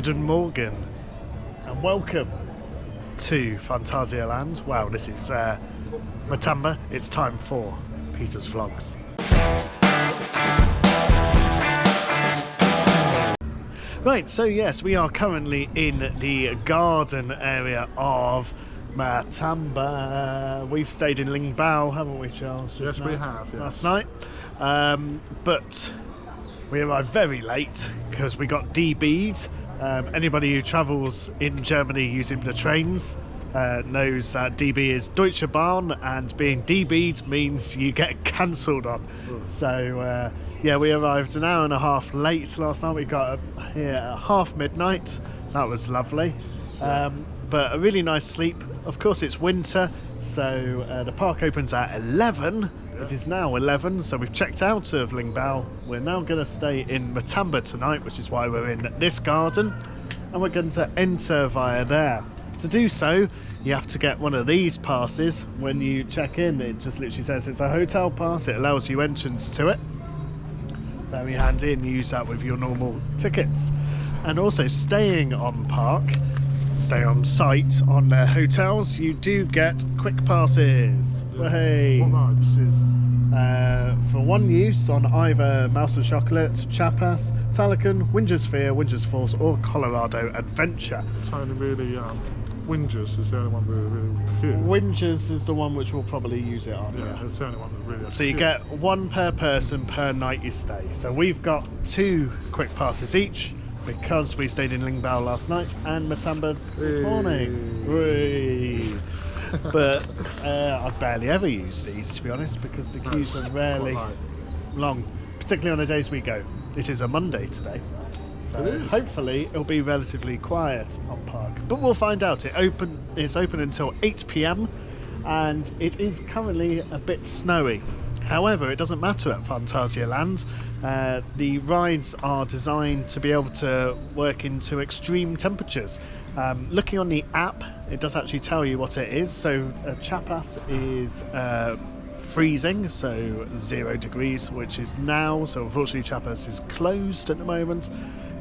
Guten Morgen and welcome to Phantasialand. Wow, this is Matamba. It's time for Peter's Vlogs. Right, so yes, we are currently in the garden area of Matamba. We've stayed in Lingbao, haven't we, Charles? Yes, we have. Yes. Last night. But we arrived very late because we got DB'd. Anybody who travels in Germany using the trains knows that DB is Deutsche Bahn, and being DB'd means you get cancelled on. So yeah, we arrived an hour and a half late last night. We got here at half midnight. That was lovely. But a really nice sleep. Of course, it's winter, so the park opens at 11. It is now 11, so we've checked out of Lingbao. We're now going to stay in Matamba tonight, which is why we're in this garden, and we're going to enter via there. To do so, you have to get one of these passes when you check in. It just literally says it's a hotel pass. It allows you entrance to it. Very handy, and use that with your normal tickets. And also, staying on park, stay on site on hotels, you do get quick passes. Hey, this is for one use on either Mouse and Chocolate, Chapas, Talican, Wingersphere, Wingers Force, or Colorado Adventure. It's only really Wingers is the only one really cute. Wingers is the one which we'll probably use it on. Yeah, it's the only one that really. So you get one per person per night you stay. So we've got 2 quick passes each, because we stayed in Lingbao last night and Matamba this morning. Whee. But I barely ever use these, to be honest, because the queues are rarely long, particularly on the days we go. It is a Monday today, so hopefully it'll be relatively quiet on park. But we'll find out. It's open until 8 PM and it is currently a bit snowy. However, it doesn't matter at Phantasialand. The rides are designed to be able to work into extreme temperatures. Looking on the app, it does actually tell you what it is. So Chapas is freezing, so 0 degrees, which is now. So unfortunately Chapas is closed at the moment.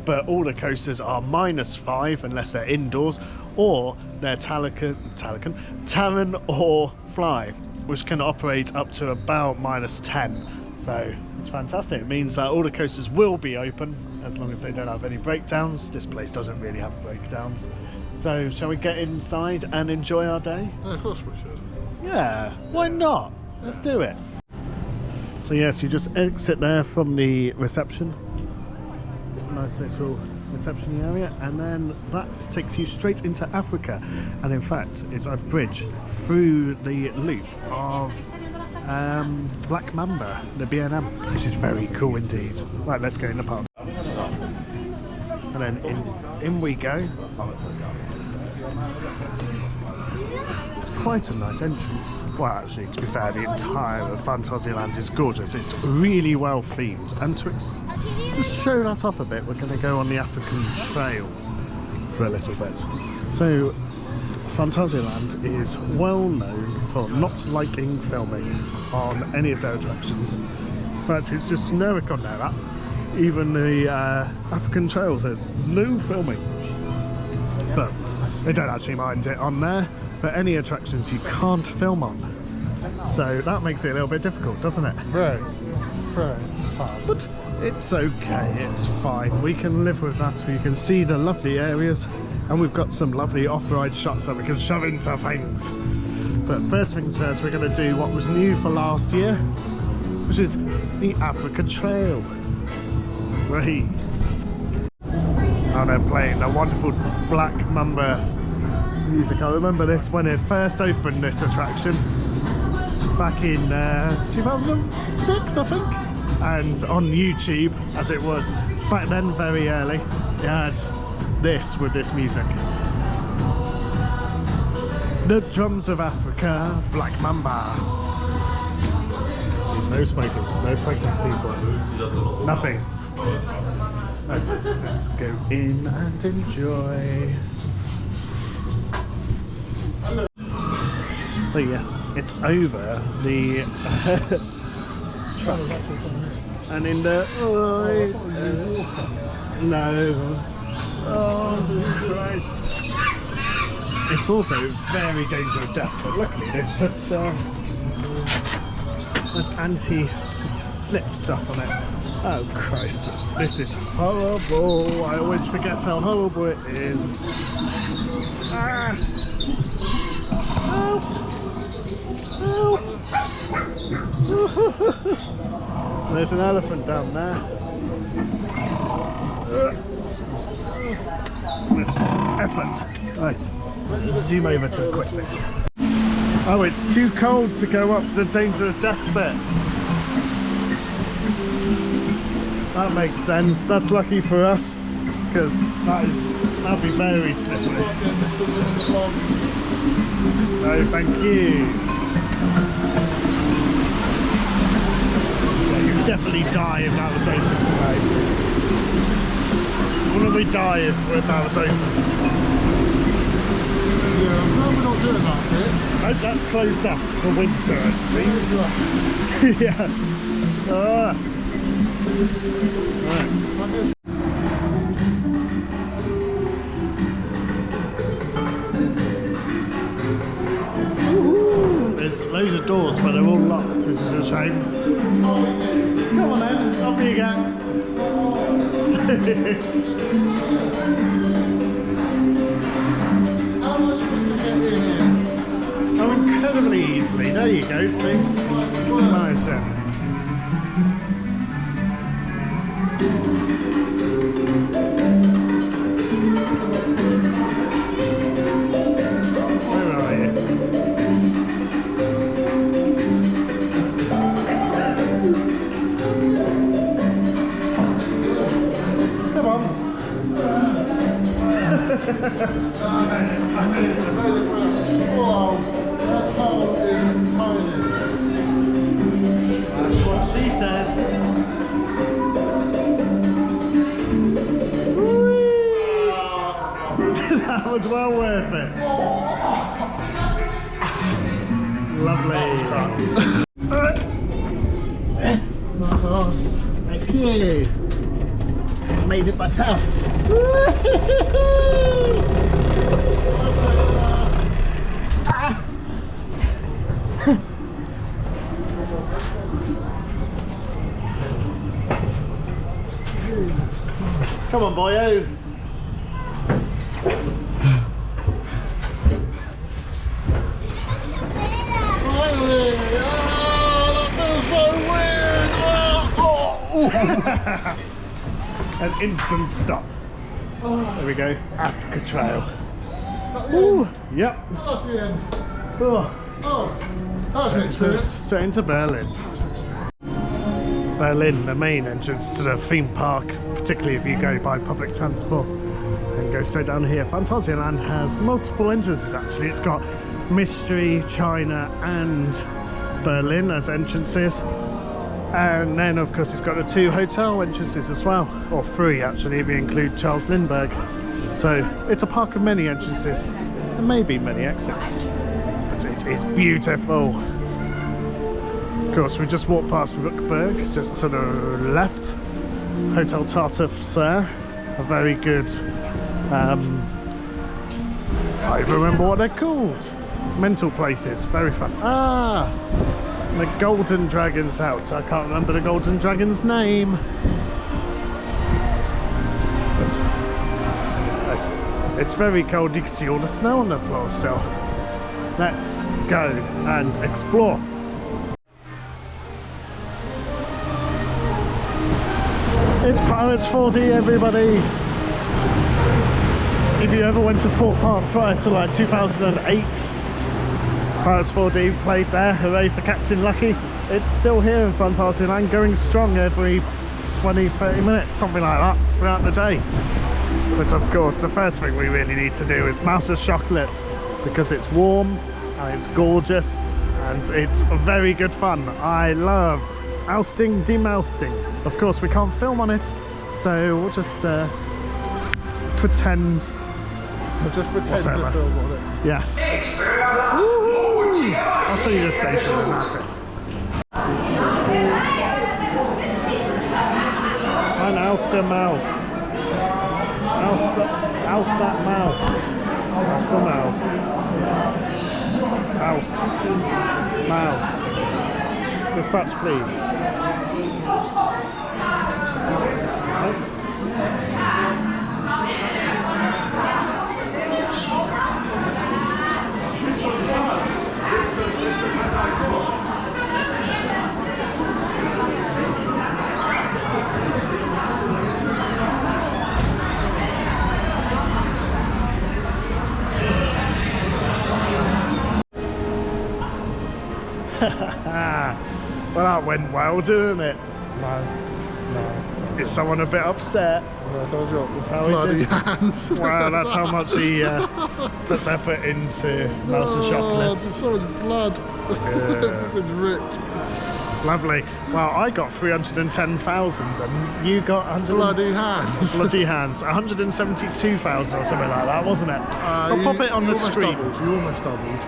But all the coasters are -5 unless they're indoors, or they're Taran or Fly, which can operate up to about -10. So it's fantastic. It means that all the coasters will be open as long as they don't have any breakdowns. This place doesn't really have breakdowns. So shall we get inside and enjoy our day? Yeah, of course we should. Yeah, why not? Let's do it. So yes, you just exit there from the reception. Nice little reception area, and then that takes you straight into Africa, and in fact it's a bridge through the loop of Black Mamba, the B&M, which is very cool indeed. Right, let's go in the park. And then in we go. It's quite a nice entrance. Well, actually, to be fair, the entire of Phantasialand is gorgeous. It's really well themed. And to just show that off a bit, we're going to go on the African Trail for a little bit. So, Phantasialand is well known for not liking filming on any of their attractions. In fact, it's just generic on their app. Even the African Trail says no filming. But they don't actually mind it on there. But any attractions you can't film on. So that makes it a little bit difficult, doesn't it? Right. But it's okay, it's fine. We can live with that. We can see the lovely areas, and we've got some lovely off-ride shots that we can shove into things. But first things first, we're going to do what was new for last year, which is the African Trail. Right. Now they're playing the wonderful Black Mamba music. I remember this when it first opened, this attraction, back in 2006, I think. And on YouTube, as it was back then, very early, it had this with this music. The drums of Africa, Black Mamba. No smoking people. Nothing. Let's go in and enjoy. So yes, it's over the truck, and in the no, Oh Christ! It's also very dangerous of death, but luckily they've put this anti-slip stuff on it. Oh Christ! This is horrible. I always forget how horrible it is. Ah! Help! Help! There's an elephant down there. This is effort. Right, zoom over to quick bit. Oh, it's too cold to go up the danger of death bit. That makes sense. That's lucky for us, because that'd be very slippery. No, thank you. Yeah, you'd definitely die if that was open today. Wouldn't we die if that was open? Yeah, no, we're not doing that bit. Nope, that's closed off for winter, it seems. Yeah. Right. There's loads of doors, but they're all locked, which is a shame. Come on then, up you go. How am I supposed to get in here? Oh, incredibly easily. There you go, see? Nice. Where are you? Come on. Wow, that hole is tiny. That's what she said. That was well worth it. Lovely. Thank you. I made it myself. Come on, boyo. Finally! Oh, that feels so weird! An instant stop. There we go. Africa Trail. That's Ooh, yep. the end. Oh, Oh, that's excellent. straight into Berlin. Berlin, the main entrance to the theme park, particularly if you go by public transport and go straight down here. Phantasialand has multiple entrances actually. It's got Mystery, China and Berlin as entrances. And then of course it's got the 2 hotel entrances as well, or 3 actually if you include Charles Lindbergh. So it's a park of many entrances and maybe many exits, but it is beautiful. Of course we just walked past Ruckberg, just to the left. Hotel Tartuffe there, a very good, I don't remember what they're called, mental places, very fun. The Golden Dragon's out. I can't remember the Golden Dragon's name. But it's very cold. You can see all the snow on the floor still. Let's go and explore. It's Pirates 4D, everybody. If you ever went to Fort Park prior to like 2008, Pirates 4D played there. Hooray for Captain Lucky. It's still here in Phantasialand, going strong every 20-30 minutes, something like that, throughout the day. But of course the first thing we really need to do is Mouse's Chocolate, because it's warm and it's gorgeous and it's very good fun. I love ousting, demousting. Of course we can't film on it, so we'll just pretend. We'll just pretend Whatever. to film on it. Yes. Woo-hoo! I'll show you the station and that's it. An Ouster Mouse. Oust that mouse. Oust the mouse. Oust. Mouse. Dispatch, please. Well, that went well, didn't it? No. Is someone a bit upset? I told you, How he bloody did? hands. Well, that's how much he puts effort into mouse and Oh, chocolate. there's so much blood. Everything's ripped. Lovely. Well, I got 310,000 and you got 100. Bloody hands. Bloody hands. 172,000 or something like that, wasn't it? I'll pop it on the screen. You almost doubled.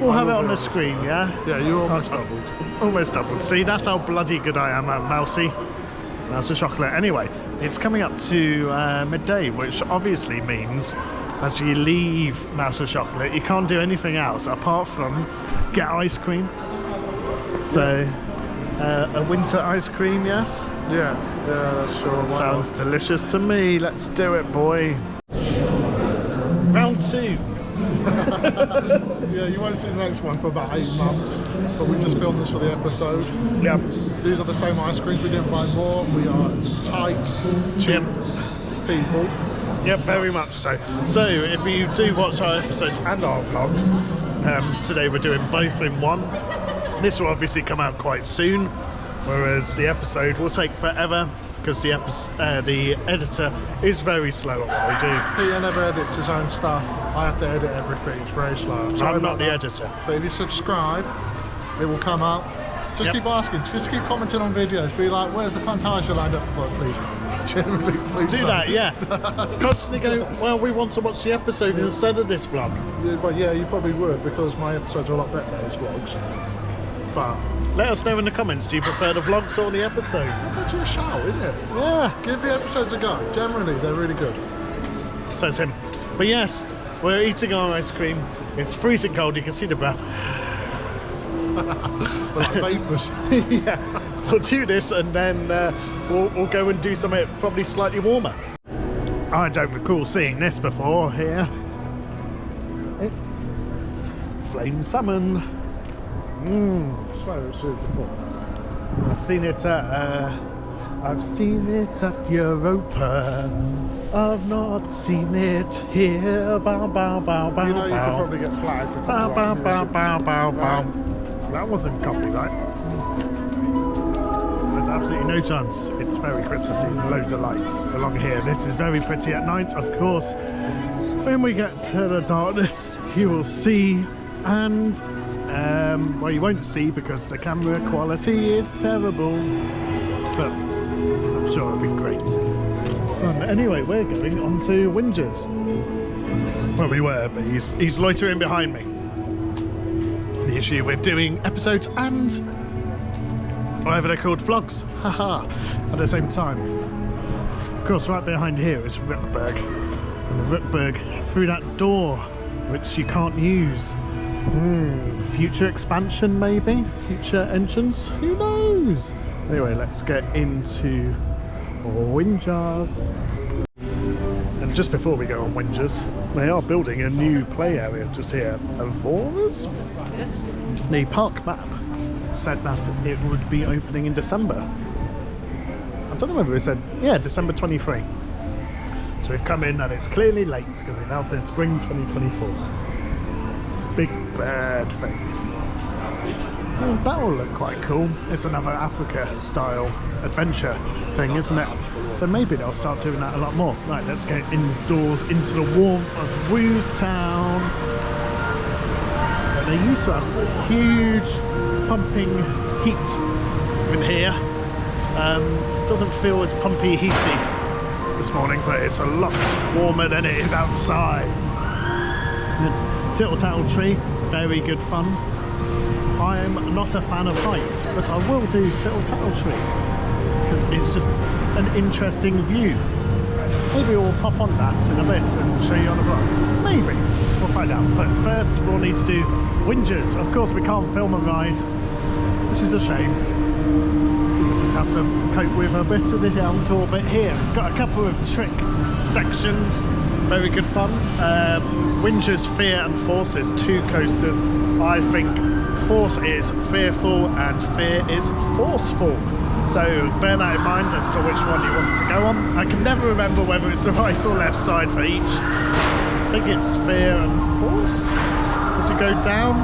We'll have it will on be the honest. screen, yeah? Yeah, you almost doubled. Almost doubled. See, that's how bloody good I am at Mousy. Mouse and chocolate. Anyway, it's coming up to midday, which obviously means as you leave Mouse and Chocolate, you can't do anything else apart from get ice cream. So, a winter ice cream, yes? Yeah, that's sure. Why Sounds delicious to me. Let's do it, boy. Round 2. Yeah, you won't see the next one for about 8 months, but we just filmed this for the episode. Yep. These are the same ice creams, we didn't buy more. We are tight, cheap people. Yep, very much so. So, if you do watch our episodes and our vlogs, today we're doing both in one. This will obviously come out quite soon, whereas the episode will take forever because the editor is very slow at what we do. Peter never edits his own stuff. I have to edit everything. It's very slow. I'm not the editor. But if you subscribe, it will come up. Just keep asking. Just keep commenting on videos. Be like, "Where's the Phantasialand episode?" Please don't. Generally, please Do don't. that, yeah. Constantly go, well, we want to watch the episode instead of this vlog. Yeah, but yeah, you probably would because my episodes are a lot better than his vlogs. But Let us know in the comments, do you prefer the vlogs or the episodes? it's actually a shout, isn't it? Yeah, Give the episodes a go. Generally, they're really good. says him. But yes, we're eating our ice cream. It's freezing cold, you can see the breath. They're like vapours. Yeah, we'll do this and then we'll go and do something probably slightly warmer. I don't recall seeing this before here. It's flame salmon. Swear I've seen it before. I've seen it at Europa. I've not seen it here. Bow bow bow bow You know, you could bow. probably get flagged. because Bow of bow like bow music. bow bow bow. Right. That wasn't copyright. There's absolutely no chance. It's very Christmassy. Loads of lights along here. This is very pretty at night, of course. When we get to the darkness, you will see, and well, you won't see because the camera quality is terrible. But I'm sure it'll be great. Fun. Anyway, we're going on to Winger's. Well, we were, but he's loitering behind me. The issue with doing episodes and whatever they're called, vlogs, haha, at the same time. Of course, right behind here is Rookburg, and the Rookburg through that door, which you can't use. Future expansion, maybe? Future entrance? Who knows? Anyway, let's get into Winger's. And just before we go on Winger's, they are building a new play area just here. Avoras? The park map said that it would be opening in December. I don't know whether it said, yeah, December 23. So we've come in and it's clearly late because it now says spring 2024. It's a big bird thing. Well, that will look quite cool. It's another Africa style adventure thing, isn't it? So maybe they'll start doing that a lot more. Right, let's get indoors into the warmth of Woostown. They used to have huge pumping heat in here. Doesn't feel as pumpy heaty this morning, but it's a lot warmer than it is outside. It's Tittle Tattle Tree, very good fun. I am not a fan of heights, but I will do Tittle Tattle Tree because it's just an interesting view. Maybe we'll pop on that in a bit and show you on the vlog. Maybe. We'll find out. But first we'll need to do Whingers. Of course we can't film a ride, which is a shame. So we'll just have to cope with a bit of the outdoor bit here. It's got a couple of trick sections. Very good fun. Whingers, Fear and Force is 2 coasters. I think Force is fearful and Fear is forceful. So bear that in mind as to which one you want to go on. I can never remember whether it's the right or left side for each. I think it's Fear and Force. As you go down,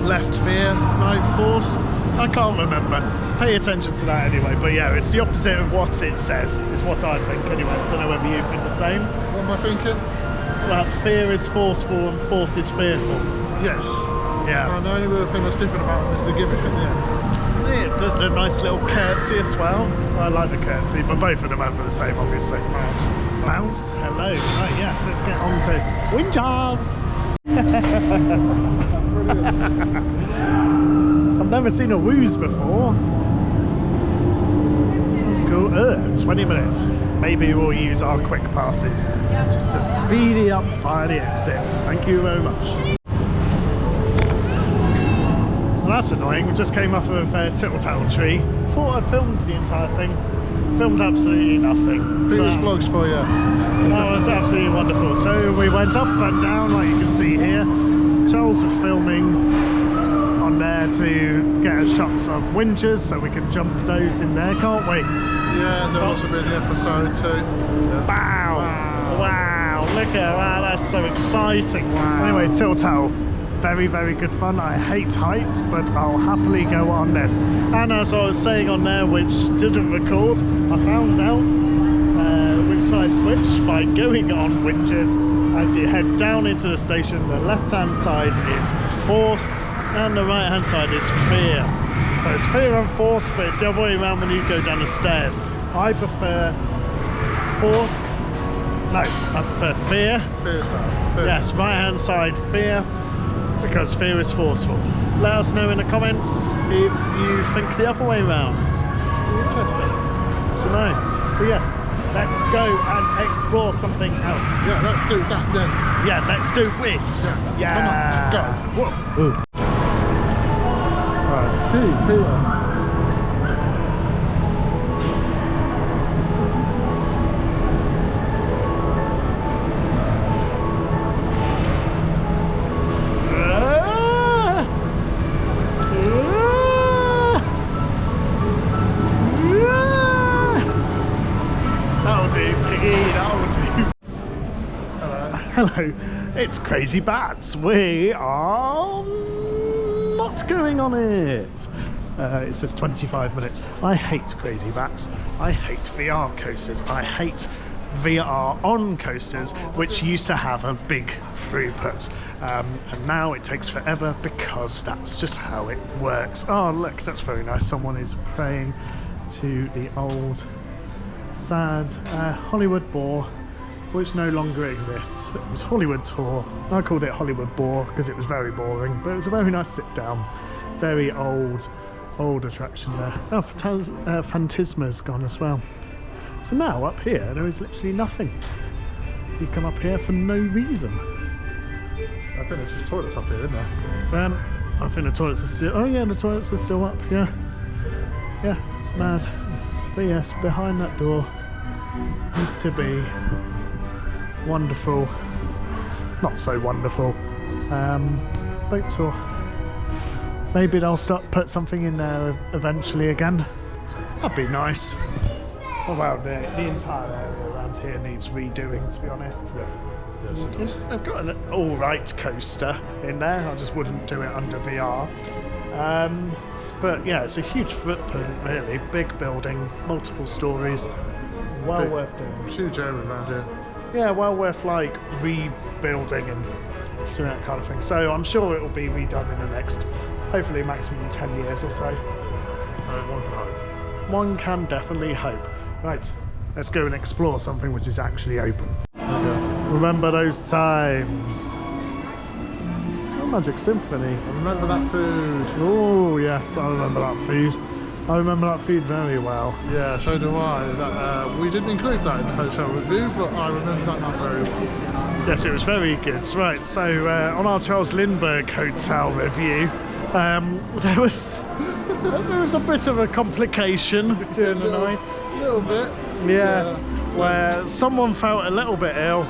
left Fear, right Force. I can't remember. Pay attention to that anyway. But yeah, it's the opposite of what it says, is what I think anyway. I don't know whether you think the same. What am I thinking? Well, Fear is forceful and Force is fearful. Yes. Yeah. And the only little thing that's different about them is the gimmick at the end. The nice little curtsy as well. I like the curtsy, but both of them are the same, obviously. Bounce. Hello. Right, yes, let's get on to Whingers. I've never seen a wooze before. That's cool. 20 minutes. Maybe we'll use our quick passes just to speedy up via the exit. Thank you very much. Well, that's annoying. We just came off of Tittle Tree. Thought I'd filmed the entire thing. Filmed absolutely nothing. Peter's vlogs for you. That was absolutely wonderful. So we went up and down, like you can see here. Charles was filming on there to get shots of Whingers, so we can jump those in there, can't we? Yeah, there'll also be the episode too. Yeah. Wow! Wow! Look at that. That's so exciting. Wow. Anyway, Tittle. Very, very good fun. I hate heights, but I'll happily go on this. And as I was saying on there, which didn't record, I found out which side switch by going on Whingers. As you head down into the station, the left-hand side is Force, and the right-hand side is Fear. So it's Fear and Force, but it's the other way around when you go down the stairs. I prefer Force. No, I prefer Fear. Fear's better. Fear. Yes, right-hand side Fear. Because Fear is forceful. Let us know in the comments if you think the other way around. Interesting to know. But yes, let's go and explore something else. Yeah, let's do that then. Yeah, let's do it. Yeah. Come on, go. Whoa. Right. Peter. Hello, it's Crazy Bats. We are not going on it. It says 25 minutes. I hate Crazy Bats. I hate VR coasters. I hate VR on coasters, which used to have a big throughput. And now it takes forever because that's just how it works. Oh, look, that's very nice. Someone is praying to the old, sad Hollywood boar, which no longer exists. It was Hollywood Tour. I called it Hollywood Boar because it was very boring, but it was a very nice sit down. Very old attraction there. Oh, Phantasma's gone as well. So now up here there is literally nothing. You come up here for no reason. I think there's just toilets up here, isn't there? I think the toilets are still, oh yeah, the toilets are still up, yeah. Yeah, mad. But yes, behind that door used to be wonderful, not so wonderful, boat tour. Maybe they'll put something in there eventually again. That'd be nice. Well, the entire area around here needs redoing, to be honest. Yes, it does. I've got an alright coaster in there, I just wouldn't do it under VR. But yeah, it's a huge footprint really, big building, multiple stories, well worth doing. Huge area around here. Yeah, well worth like rebuilding and doing that kind of thing. So I'm sure it will be redone in the next, hopefully maximum 10 years or so. One can hope. One can definitely hope. Right, let's go and explore something which is actually open. Okay. Remember those times. Oh, Magic Symphony. I remember that food. Oh yes, I remember that food. I remember that food very well. Yeah, so do I. We didn't include that in the hotel review, but I remember that not very well. Yes, it was very good. Right, so on our Charles Lindbergh hotel review, there was a bit of a complication during the night. A little bit. Yes, where someone felt a little bit ill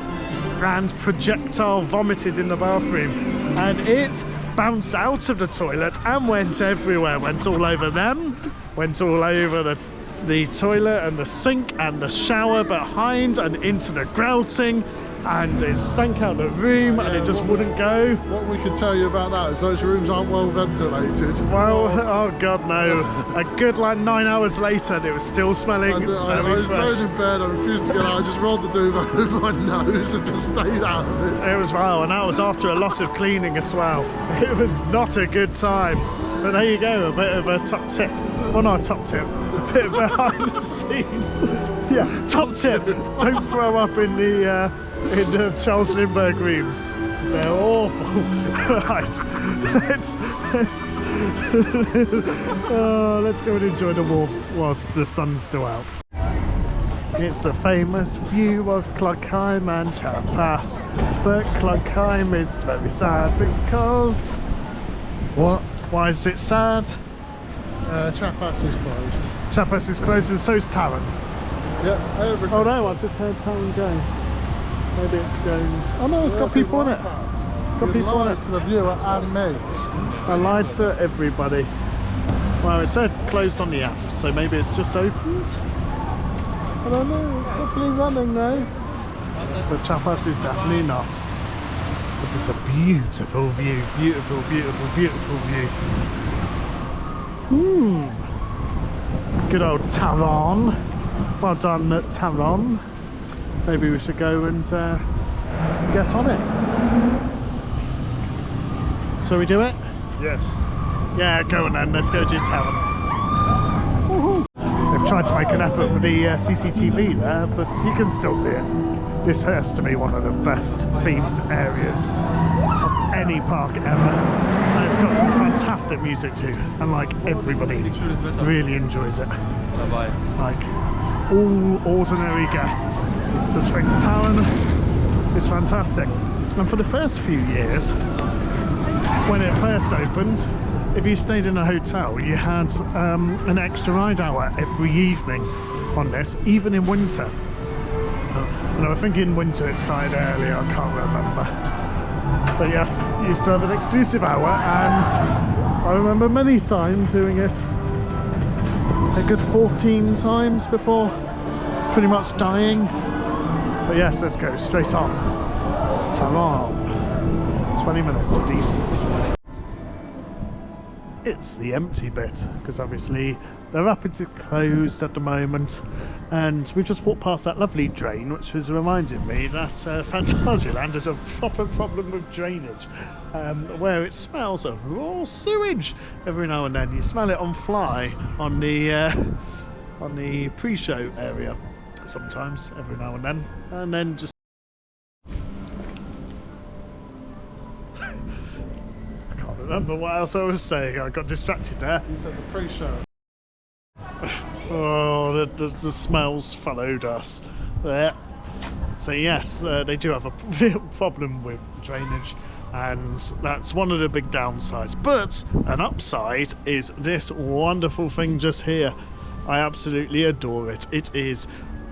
and projectile vomited in the bathroom, and it bounced out of the toilet and went everywhere. Went all over them, went all over the toilet and the sink and the shower behind and into the grouting, and it stank out the room and it just wouldn't go. What we can tell you about that is those rooms aren't well ventilated. Well, oh god no. A good like 9 hours later and it was still smelling I very was fresh. lying in bed, I refused to get out, I just rolled the duvet over my nose and just stayed out of this. It was wow, and that was after a lot of cleaning as well. It was not a good time. But there you go, a bit of a top tip. Well, not a top tip, a bit behind the scenes. Yeah, top tip, don't throw up in the Charles Lindbergh rooms. They're awful. Right, let's go and enjoy the warmth whilst the sun's still out. It's the famous view of Klugheim and Chapas, but Klugheim is very sad because... What? Why is it sad? Chapas is closed. Chapas is closed and so's Taran. Yeah, everything. Oh no, I've just heard Taran going. Maybe it's going... Oh no, it's got people in it. It's got people in it. To the viewer and me. I lied to everybody. Well, it said closed on the app, so maybe it's just opened. I don't know, it's definitely running though. But Chapas is definitely not. But it's a beautiful view. Beautiful, beautiful, beautiful view. Good old Taran. Well done, Taran. Maybe we should go and get on it. Shall we do it? Yes. Yeah, go on then. Let's go to Taran. They've tried to make an effort with the CCTV there, but you can still see it. This has to be one of the best themed areas of any park ever. And it's got some fantastic music too, and like everybody really enjoys it. Like all ordinary guests just think Taran is fantastic. And for the first few years, when it first opened, if you stayed in a hotel, you had an extra ride hour every evening on this, even in winter. And I think in winter it started earlier, I can't remember. But yes, you used to have an exclusive hour, and I remember many times doing it. A good 14 times before pretty much dying. But yes, let's go straight on. Taran. 20 minutes, decent. It's the empty bit, because obviously the rapids are closed at the moment, and we just walked past that lovely drain, which was reminding me that Phantasialand has a proper problem with drainage, where it smells of raw sewage every now and then. You smell it on f.l.y. on the pre-show area sometimes, every now and then just remember what else I was saying. I got distracted there. You said the pre-show. Oh, the smells followed us there. So yes, they do have a real problem with drainage, and that's one of the big downsides. But an upside is this wonderful thing just here. I absolutely adore it. It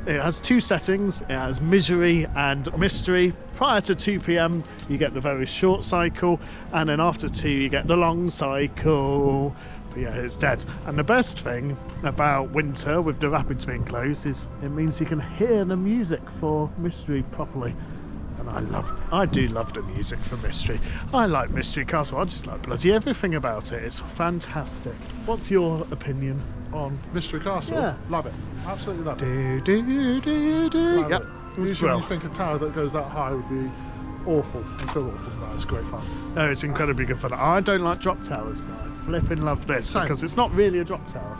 has two settings. It has misery and mystery. Prior to 2 PM you get the very short cycle, and then after 2 you get the long cycle. But yeah, it's dead. And the best thing about winter with the rapids being closed is it means you can hear the music for mystery properly. And I do love the music for mystery. I like Mystery Castle. I just like bloody everything about it. It's fantastic. What's your opinion on Mystery Castle? Yeah. Love it. Absolutely love it. Love Yep. it. It's Usually well. you think a tower that goes that high would be awful. I feel awful, but it's great fun. No, it's incredibly good fun. I don't like drop towers, but I flipping love this. Same. Because it's not really a drop tower.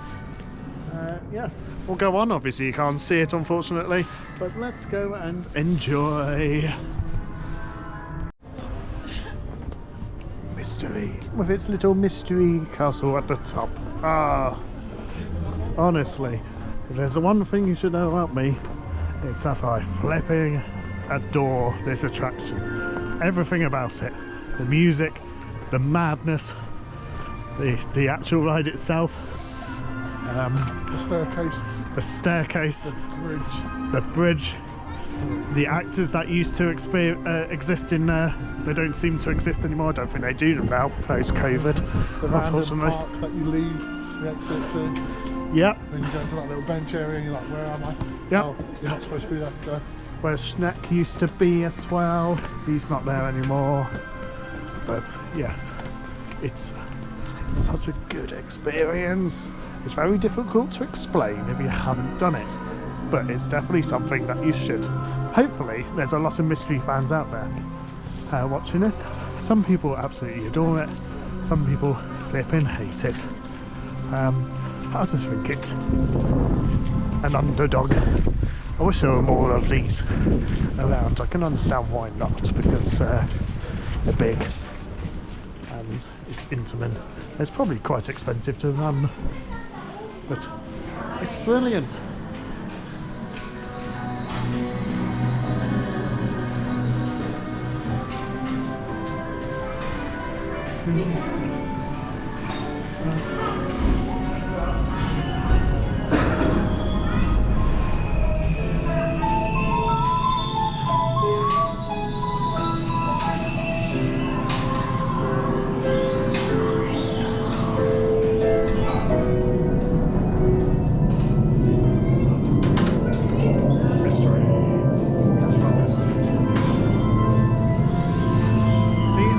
Yes, we'll go on. Obviously you can't see it, unfortunately, but let's go and enjoy. Mystery, with its little mystery castle at the top. Ah, Honestly, if there's one thing you should know about me, it's that I flipping adore this attraction. Everything about it. The music, the madness, the actual ride itself. The staircase. The staircase. The bridge. The actors that used to exist in there, they don't seem to exist anymore. I don't think they do now, post-COVID. The random park that you leave the exit to. Yep. Then you go into that little bench area and you're like, where am I? Yep. Oh, you're not supposed to be there. Where Schneck used to be as well. He's not there anymore. But yes, it's such a good experience. It's very difficult to explain if you haven't done it, but it's definitely something that you should. Hopefully there's a lot of mystery fans out there watching this. Some people absolutely adore it, some people flipping hate it. I just think it's an underdog. I wish there were more of these around. I can understand why not, because they're big and it's intimate. It's probably quite expensive to run, but it's brilliant.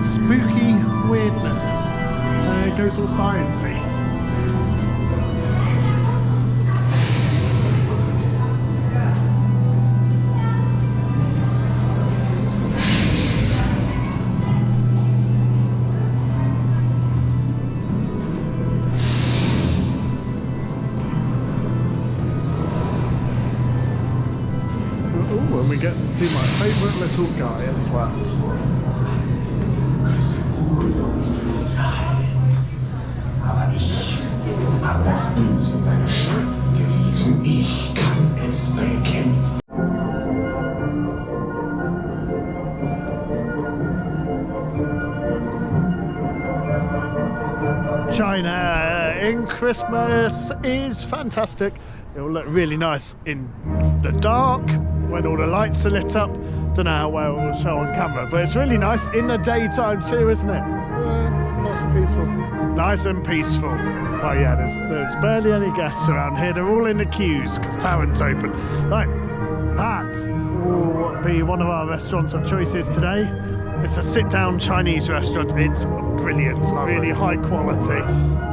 Spooky weirdness. It goes all sciencey. Ooh, and we get to see my favourite little guy as well. Aber ich habe das Böse in seine Schatten gewiesen. Ich kann es bekämpfen. China in Christmas is fantastic. It will look really nice in the dark when all the lights are lit up. Don't know how well it will show on camera, but it's really nice in the daytime too, isn't it? Nice and peaceful. Nice and peaceful. Well, yeah, there's barely any guests around here. They're all in the queues because Tarrant's open. Right, that will be one of our restaurants of choices today. It's a sit-down Chinese restaurant. It's brilliant, really high quality.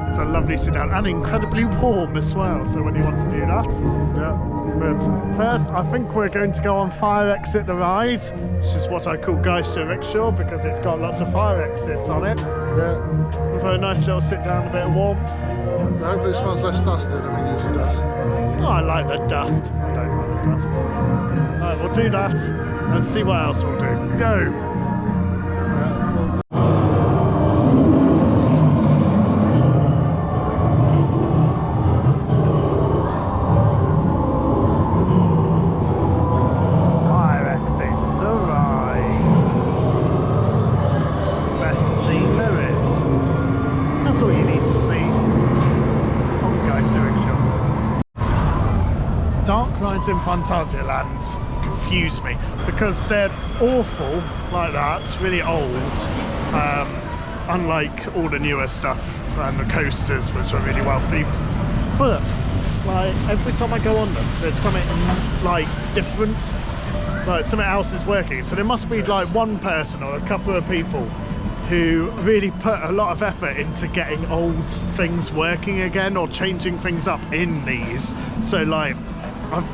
It's a lovely sit-down and incredibly warm as well. So when you want to do that, yeah. But first, I think we're going to go on Fire Exit the ride, which is what I call Geister Rickshaw because it's got lots of fire exits on it. Yeah. With a nice little sit-down, a bit of warmth. Hopefully it smells less dusty than it usually does. Oh, I like the dust. I don't like the dust. Right, we'll do that and see what else we'll do. Go! Dark rides in Phantasialand confuse me because they're awful like that, it's really old, unlike all the newer stuff and the coasters, which are really well themed. But like every time I go on them, there's something like different, like something else is working. So there must be like one person or a couple of people who really put a lot of effort into getting old things working again or changing things up in these. So like I've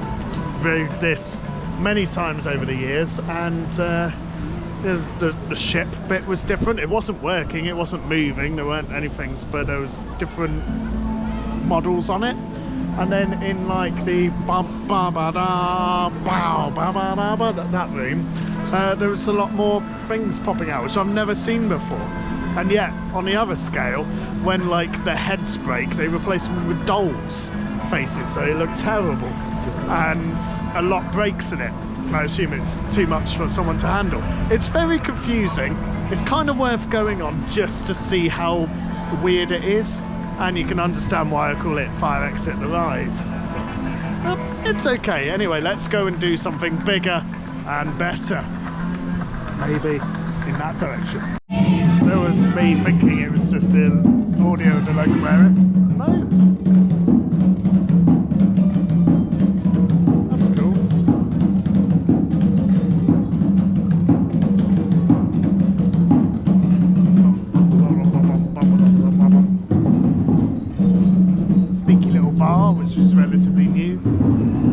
rode this many times over the years, and the ship bit was different. It wasn't working, it wasn't moving, there weren't any things, but there was different models on it. And then in like the that room, there was a lot more things popping out, which I've never seen before. And yet, on the other scale, when like their heads break, they replace them with dolls' faces, so it looked terrible. And a lot breaks in it. I assume it's too much for someone to handle. It's very confusing. It's kind of worth going on just to see how weird it is, and you can understand why I call it Fire Exit the Ride. But, it's okay. Anyway, let's go and do something bigger and better. Maybe in that direction. There was me thinking it was just the audio of the local area. No. That's cool. It's a sneaky little bar, which is relatively new.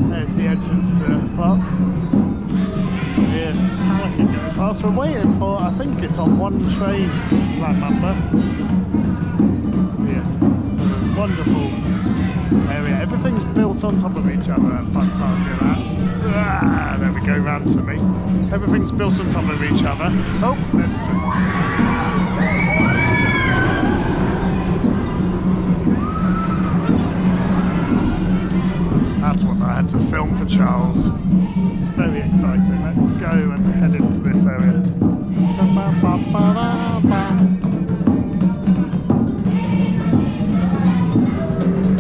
There's the entrance to the park. Yeah, it's Halligan going past. We're waiting for, I think it's on one train, I remember. Yes, it's a wonderful area. Everything's built on top of each other at Phantasialand. Ah, there we go, round to me. Everything's built on top of each other. Oh, there's a train. That's what I had to film for Charles. It's very exciting. Let's go and head into this area.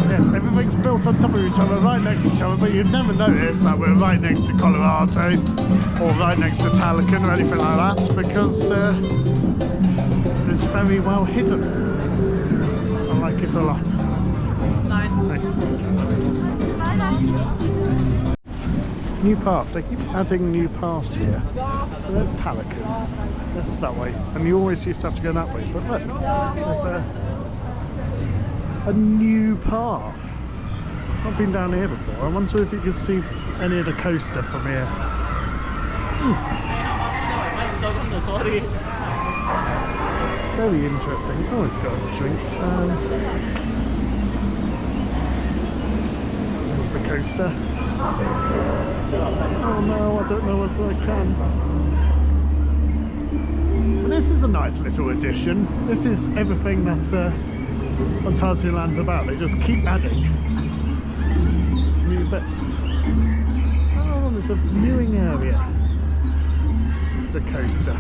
Yes, everything's built on top of each other, right next to each other, but you'd never notice that we're right next to Colorado or right next to Talican or anything like that, because it's very well hidden. I like it a lot. Thanks. New path. They keep adding new paths here. So there's Talican. That's that way. And you always used to have to go that way. But look, there's a new path. I've been down here before. I wonder if you can see any of the coaster from here. Very interesting. Oh, it's got a drink stand. There's the coaster. Oh no, I don't know if I can. But this is a nice little addition. This is everything that Phantasialand's about. They just keep adding new bits. Oh, there's a viewing area for the coaster.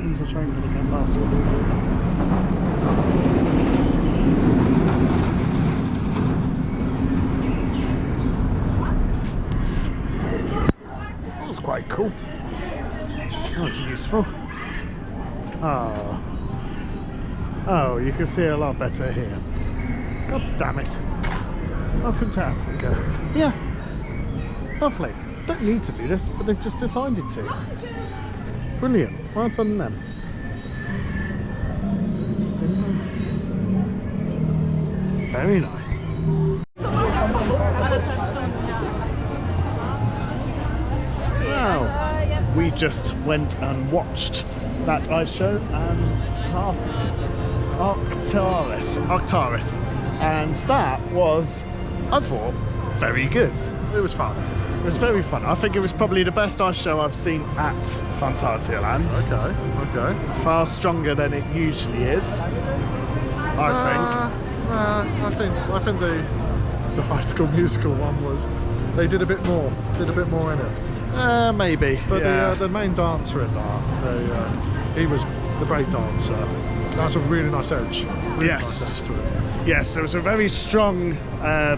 There's a train going to go past it. That was quite cool. That was useful. Oh. Oh, you can see a lot better here. God damn it. Welcome to Africa. Yeah. Lovely. Don't need to do this, but they've just decided to. Brilliant. Well done them. Very nice. Wow. We just went and watched that ice show and Arcturus. And that was, I thought, very good. It was fun. It was very fun. I think it was probably the best ice show I've seen at Phantasialand. Okay. Far stronger than it usually is, I I think the High School Musical one was, they did a bit more in it. think. Maybe. But yeah. the main dancer in that, he was the break dancer. That's a really nice edge. Really Yes. Nice edge to it. Yes, there was a very strong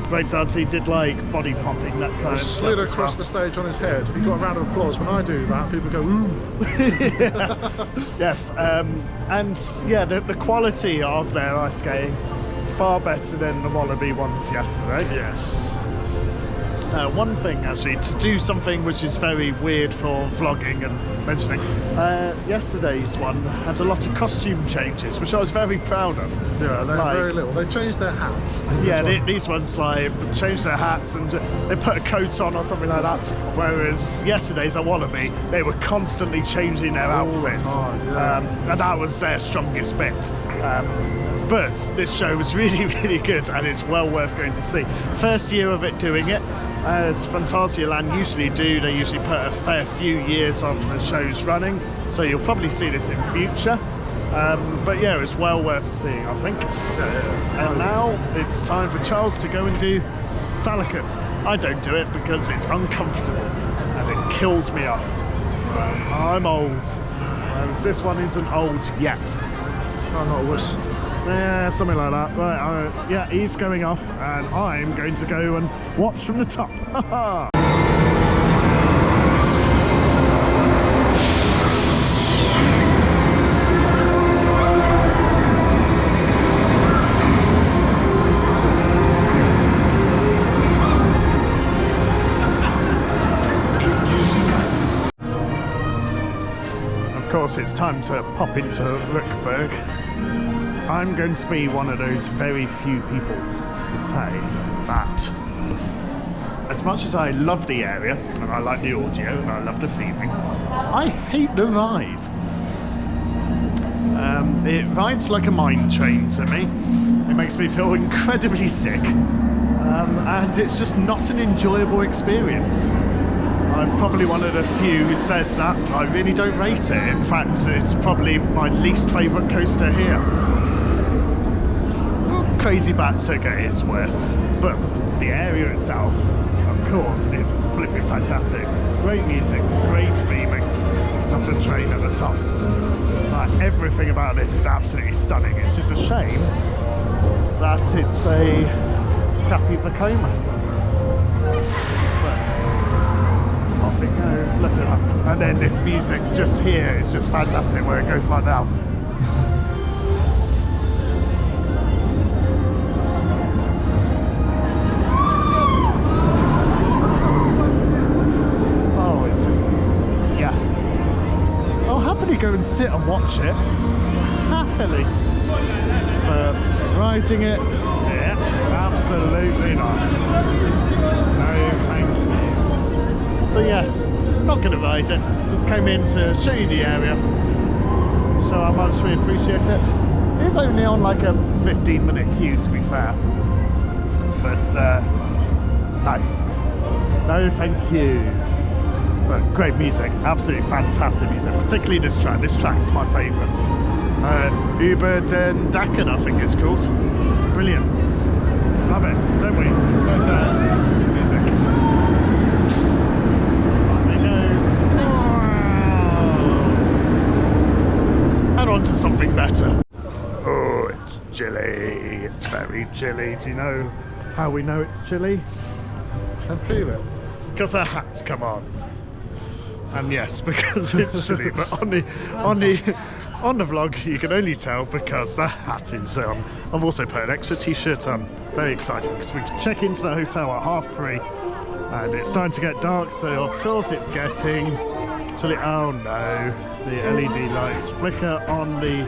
breakdance. He did like body popping, that kind of stuff. Slid as across well. the stage on his head. He got a round of applause. When I do that, people go, ooh. Yes, and yeah, the quality of their ice skating far better than the Wallaby ones yesterday. Yes. One thing actually, to do something which is very weird for vlogging and mentioning, yesterday's one had a lot of costume changes, which I was very proud of. Yeah, they're Like, very little. They changed their hats. yeah, these ones like changed their hats and they put a coat on or something like that. Whereas yesterday's a Wallaby, they were constantly changing their outfits, and that was their strongest bit. But this show was really, really good, and it's well worth going to see. First year of it doing it, as Phantasialand usually do, they usually put a fair few years of the shows running, so you'll probably see this in future. But yeah, it's well worth seeing, I think. And now it's time for Charles to go and do Talakan. I don't do it because it's uncomfortable and it kills me off. I'm old, whereas this one isn't old yet. Oh, not a wuss. Yeah, something like that. Right, yeah, he's going off, and I'm going to go and watch from the top. Of course, it's time to pop into Rückberg. I'm going to be one of those very few people to say that as much as I love the area and I like the audio and I love the feeling, I hate the ride. It rides like a mine train to me. It makes me feel incredibly sick, and it's just not an enjoyable experience. I'm probably one of the few who says that. I really don't rate it. In fact, it's probably my least favourite coaster here. Crazy Bats, okay, it's worse, but the area itself, of course, is flipping fantastic. Great music, great theming, love the train at the top. Like, everything about this is absolutely stunning. It's just a shame that it's a crappy Vekoma. But off it goes, look at that. And then this music just here is just fantastic, where it goes like that. Go and sit and watch it happily, but riding it, yeah, absolutely not. No, thank you. So yes, not going to ride it. Just came in to show you the area, show how much we appreciate it. It's only on like a 15-minute queue, to be fair, but no, thank you. But great music, absolutely fantastic music, particularly this track. This track's my favourite. Über den Dacken, I think it's called. Brilliant. Love it, don't we? Love the music. Off it goes. And on to something better. Oh, it's chilly. It's very chilly. Do you know how we know it's chilly? I can feel it. Because our hats come on. And yes, because it's chilly, but on the vlog you can only tell because the hat is on. I've also put an extra t-shirt on. Very exciting because we can check into the hotel at 3:30 and it's starting to get dark, so of course it's getting chilly. Oh no, the LED lights flicker on the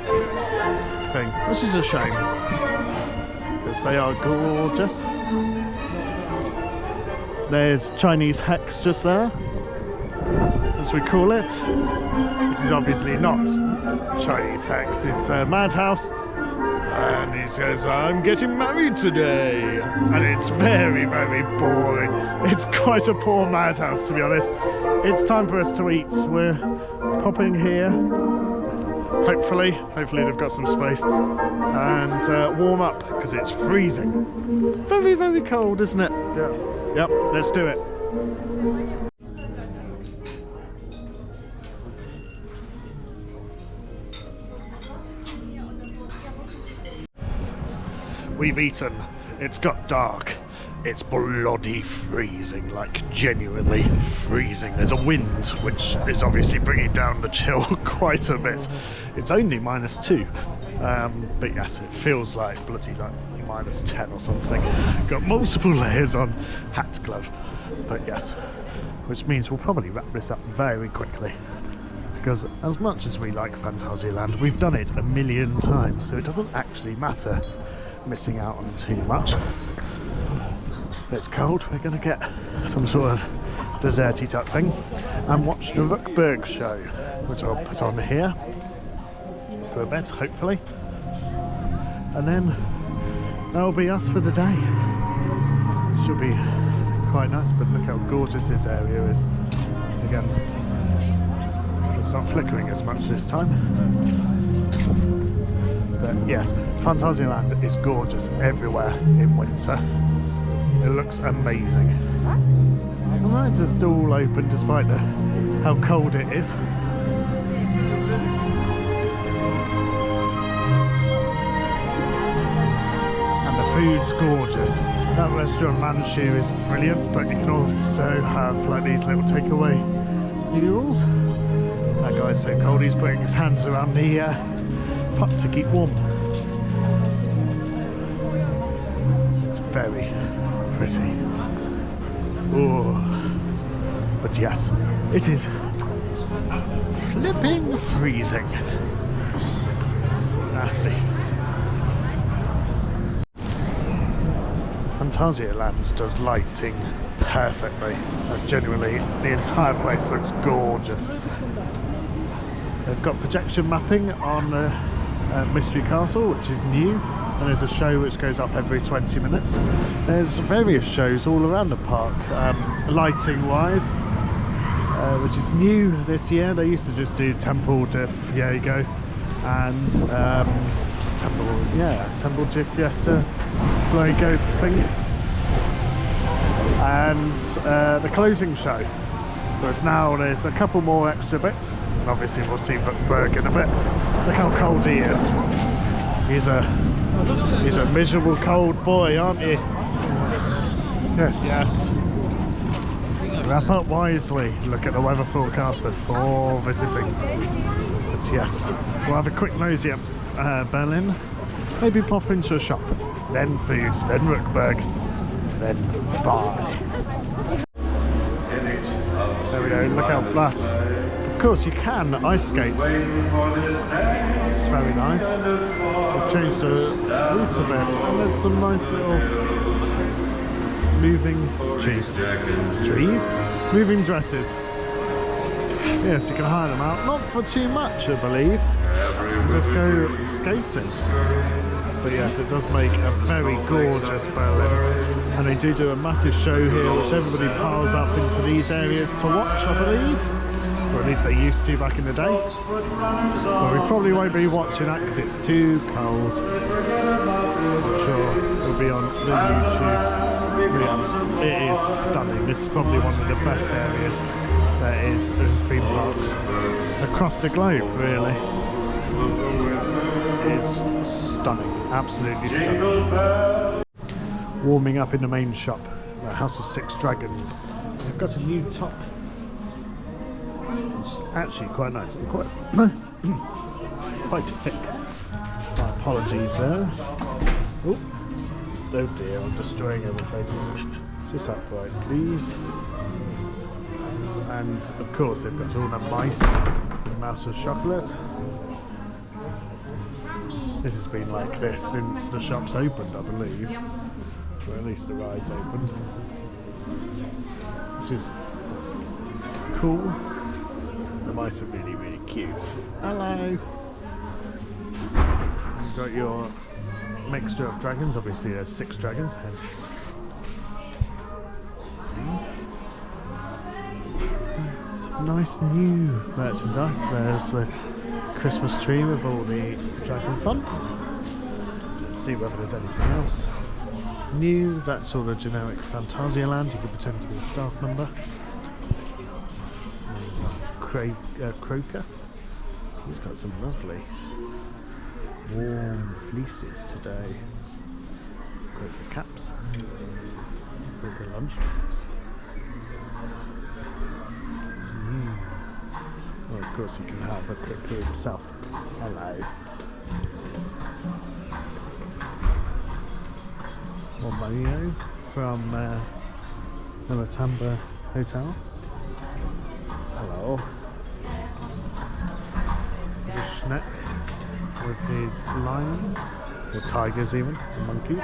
thing, which is a shame because they are gorgeous. There's Chinese hex just there, as we call it. This is obviously not Chinese hex, it's a madhouse. And he says, I'm getting married today. And it's very, very boring. It's quite a poor madhouse, to be honest. It's time for us to eat. We're popping here. Hopefully they've got some space. And warm up, because it's freezing. Very, very cold, isn't it? Yeah. Yep, let's do it. We've eaten. It's got dark. It's bloody freezing, like genuinely freezing. There's a wind, which is obviously bringing down the chill quite a bit. It's only -2, but yes, it feels like bloody like -10 or something. Got multiple layers on. Hat, glove. But yes, which means we'll probably wrap this up very quickly, because as much as we like Phantasialand, we've done it a million times, so it doesn't actually matter missing out on too much. It's cold, we're going to get some sort of desserty type thing and watch the Rookberg show, which I'll put on here for a bit, hopefully, and then that'll be us for the day. Should be quite nice, but look how gorgeous this area is. Again, it's not flickering as much this time, but yes, Phantasialand is gorgeous everywhere in winter. It looks amazing. The rides are still all open despite how cold it is. And the food's gorgeous. That restaurant Manchu is brilliant, but you can also have like these little takeaway noodles. That guy's so cold he's putting his hands around the pot to keep warm. It's very pretty. Oh, but yes, it is flipping freezing. Nasty. Phantasialand does lighting perfectly. Genuinely, the entire place looks gorgeous. They've got projection mapping on Mystery Castle, which is new, and there's a show which goes up every 20 minutes. There's various shows all around the park, lighting wise, which is new this year. They used to just do Temple de Fuego and Temple de Fiesta Fuego thing, and the closing show. Whereas now there's a couple more extra bits, and obviously we'll see Rookberg in a bit. Look how cold he is. He's a miserable cold boy, aren't you? Yes. Yes. Wrap up wisely. Look at the weather forecast before visiting. But yes, we'll have a quick nosy at Berlin. Maybe pop into a shop, then food, then Rookberg, then bye. There we go, look how flat. Of course you can ice skate. It's very nice. I've changed the route a bit, and there's some nice little moving moving dresses. Yes, you can hire them out, not for too much I believe, just go skating. But yes, it does make a very gorgeous Berlin, and they do a massive show here which everybody piles up into these areas to watch, I believe, or at least they used to back in the day. But we probably won't be watching that because it's too cold. I'm sure it'll be on the YouTube. Yeah, it is stunning. This is probably one of the best areas there is in theme parks across the globe, really. It is stunning, absolutely stunning. Warming up in the main shop, the House of Six Dragons. They've got a new top, which is actually quite nice and quite thick. My apologies there. Oh dear, I'm destroying everything. Sit upright, please. And of course, they've got all the mice, the mouse of chocolate. This has been like this since the shop's opened, I believe. Or at least the ride's opened. Which is cool. The mice are really, really cute. Hello! You've got your mixture of dragons. Obviously there's 6 dragons, hence these. Some nice new merchandise. There's the Christmas tree with all the dragons on. Let's see whether there's anything else new. That's all the generic Phantasialand. You can pretend to be a staff member. Croaker. He's got some lovely warm fleeces today. Croaker caps. Croaker lunch caps. Well, of course you can have a quick look himself. Hello. More Mario from the Matamba Hotel. Hello. There's a Schneck with his lions, or tigers even, and monkeys.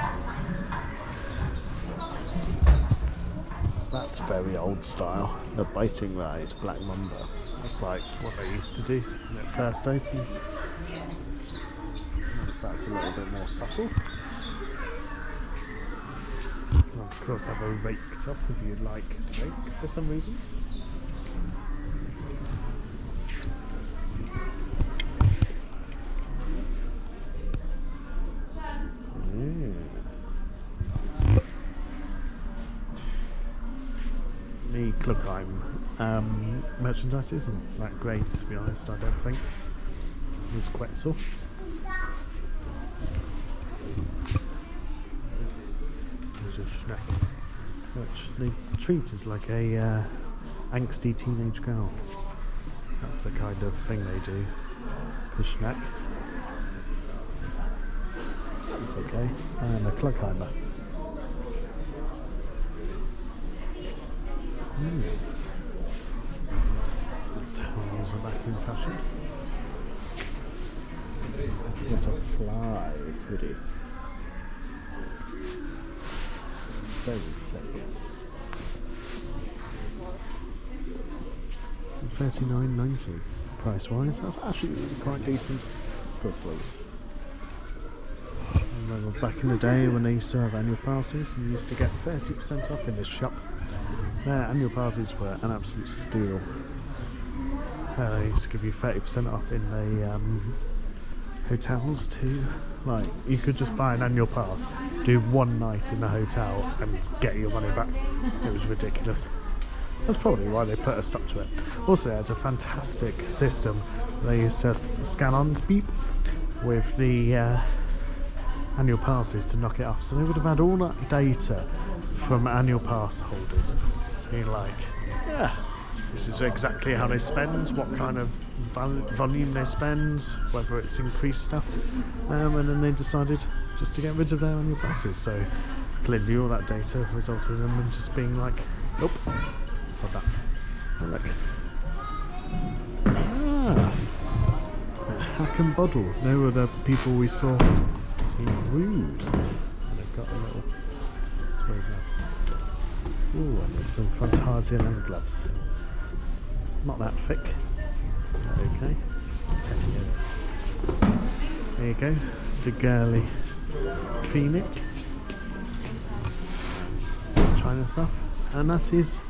That's very old style. The biting ride, Black Mamba. That's like what they used to do when it first opened. So that's a little bit more subtle. And of course, have a rake top if you like rake for some reason. The Klugheim merchandise isn't that great, to be honest, I don't think. There's Quetzal. There's a Schneck, which they treat as like a angsty teenage girl. That's the kind of thing they do for Schneck. That's okay. And a Klugheimer. Towels are back in fashion. Wintertraum, pretty. Very thick. $39.90 price wise. That's actually quite decent for a fleece. I remember back in the day when they used to have annual passes and you used to get 30% off in this shop. Their annual passes were an absolute steal. They used to give you 30% off in the hotels too. Like, you could just buy an annual pass, do one night in the hotel and get your money back. It was ridiculous. That's probably why they put a stop to it. Also, they had a fantastic system. They used to scan on beep with the annual passes to knock it off. So they would have had all that data from annual pass holders. Being like, yeah, this is exactly how they spend, what kind of volume they spend, whether it's increased stuff. And then they decided just to get rid of their annual passes. So clearly all that data resulted in them just being like, nope. So that. And look. Hack and Bottle. They were the people we saw in rooms. And they've got a little. Where's that? Ooh, and there's some Phantasialand gloves. Not that thick. Okay. €10. There you go. The girly Phoenix. Some China stuff. And that is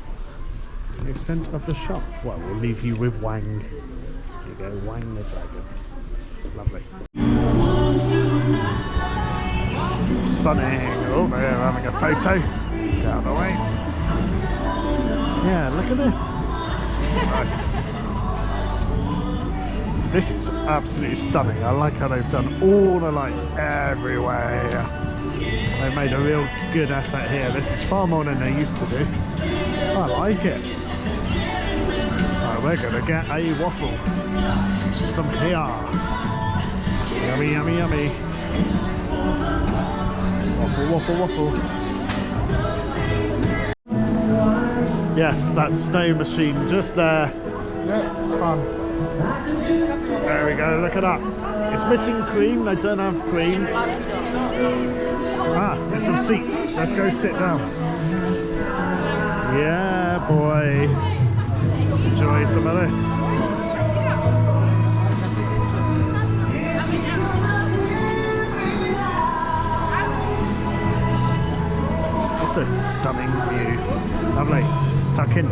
the extent of the shop. Well, we'll leave you with Wang. There you go, Wang the dragon. Lovely. Stunning. Oh, they're having a photo. Let's get out of the way. Yeah, look at this. Nice. This is absolutely stunning. I like how they've done all the lights everywhere. They've made a real good effort here. This is far more than they used to do. I like it. Right, we're going to get a waffle from here. Yummy, yummy, yummy. Waffle, waffle, waffle. Yes, that snow machine just there. Yeah, fun. There we go, look at that. It's missing cream, they don't have cream. Ah, there's some seats. Let's go sit down. Yeah, boy. Let's enjoy some of this. What a stunning view. Lovely. Let's tuck in.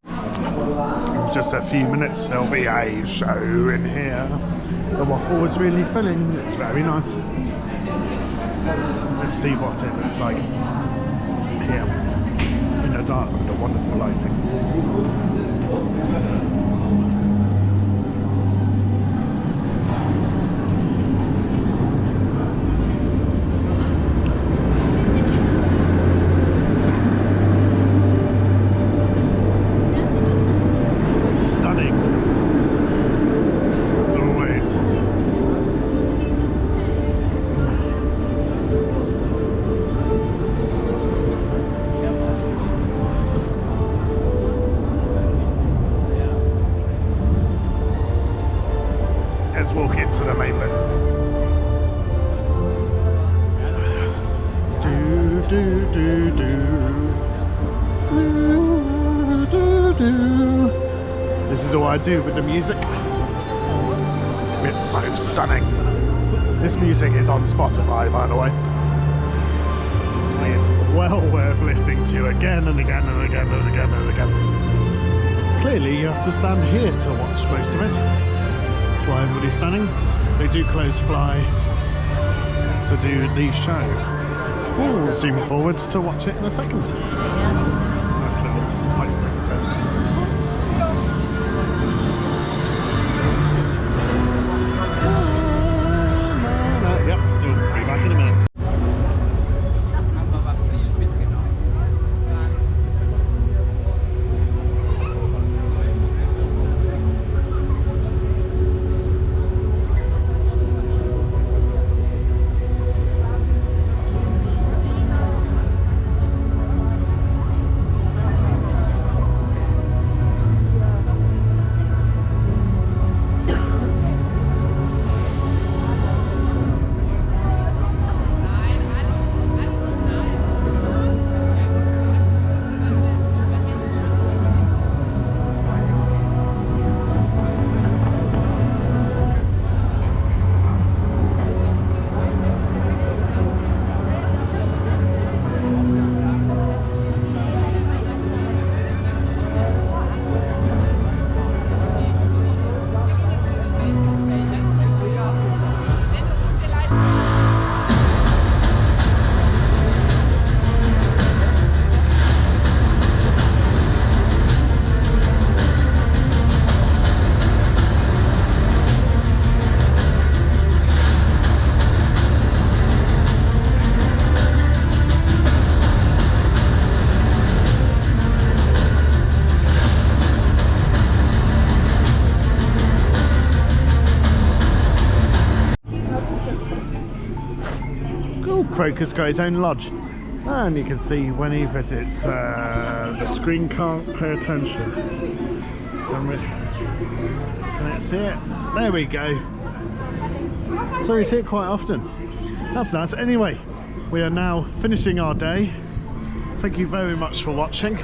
In just a few minutes there'll be a show in here. The waffle was really filling. It's very nice. Let's see what it looks like here in the dark with the wonderful lighting. do, do, do, do, do. This is all I do with the music. It's so stunning. This music is on Spotify, by the way. It's well worth listening to again and again and again and again and again. Clearly, you have to stand here to watch most of it. That's why everybody's standing. They do close f.l.y. to do the show. We'll zoom forwards to watch it in a second. Nice little pipe fence. Yep, we'll be back in a minute. Croker's got his own lodge, and you can see when he visits, the screen can't pay attention. Can it see it? There we go. So we see it quite often. That's nice. Anyway, we are now finishing our day. Thank you very much for watching.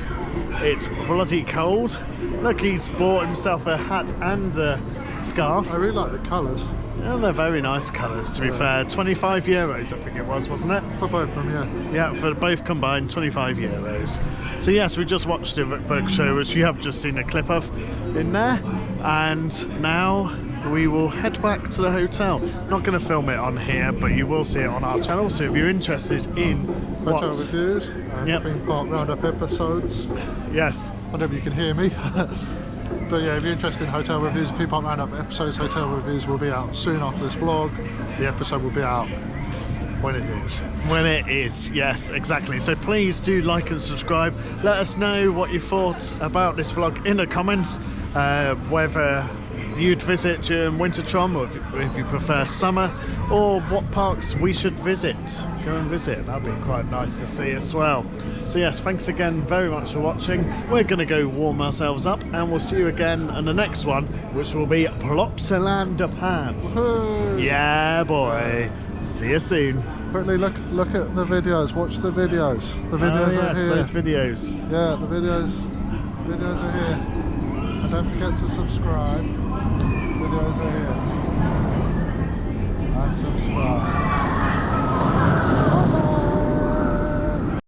It's bloody cold. Look, he's bought himself a hat and a scarf. I really like the colours. Yeah, they're very nice colours, to be fair. 25 euros, I think it was, wasn't it? For both of them, yeah. Yeah, for both combined, 25 euros. So yes, we just watched the Rickberg show, which you have just seen a clip of in there. And now we will head back to the hotel. Not going to film it on here, but you will see it on our channel. So if you're interested in hotel reviews and theme park roundup episodes. Yes. I don't know if you can hear me. But yeah, if you're interested in hotel reviews, theme park roundup episodes, hotel reviews will be out soon after this vlog. The episode will be out when it is. When it is, yes, exactly. So please do like and subscribe. Let us know what you thought about this vlog in the comments, whether you'd visit during Wintertraum, or if you prefer summer, or what parks we should visit. Go and visit, that'd be quite nice to see as well. So yes, thanks again very much for watching. We're going to go warm ourselves up, and we'll see you again in the next one, which will be Phantasialand Japan. Woohoo! Yeah, boy. See you soon. Quickly look at the videos. Watch the videos. The videos are here. Those videos. Yeah, the videos are here. And don't forget to subscribe. Videos are here. And subscribe.